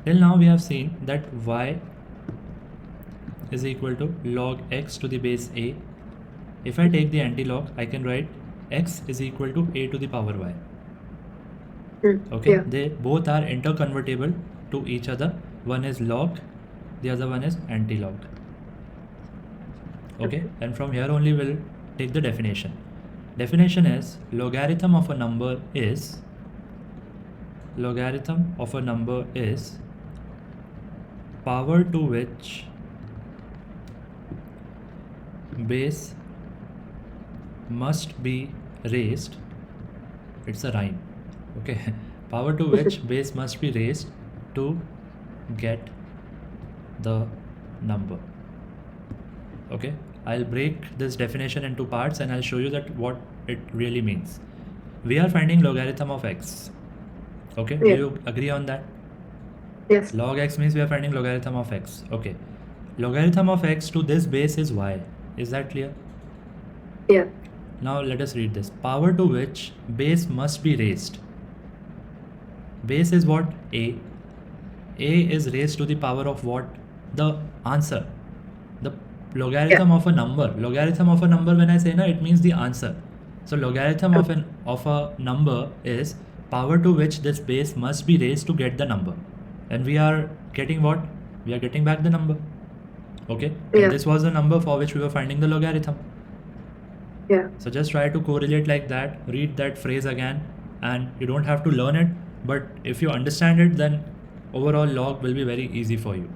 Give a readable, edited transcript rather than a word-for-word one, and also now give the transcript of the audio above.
Till now we have seen that y is equal to log x to the base a. If I take the anti-log, I can write x is equal to a to the power y. Okay, Yeah. they both are interconvertible to each other. One is log, the other one is anti-log. Okay, and from here only we'll take the definition. Definition is logarithm of a number is power to which base must be raised. It's a rhyme. Okay, power to which base must be raised to get the number. Okay, I'll break this definition into parts and I'll show you that what it really means. We are finding logarithm of x. Okay, do Yeah. you agree on that? Yes. Log x means we are finding logarithm of x. Okay, logarithm of x to this base is y. Is that clear? Yeah. Now let us read this. Power to which base must be raised. Base is what? A. A is raised to the power of what? The answer. The logarithm of a number. Logarithm of a number, when I say na, it means the answer. So logarithm of a number is power to which this base must be raised to get the number. And we are getting what? We are getting back the number. Okay. Yeah. And this was the number for which we were finding the logarithm. Yeah. So just try to correlate like that, read that phrase again, and you don't have to learn it, but if you understand it, then overall log will be very easy for you.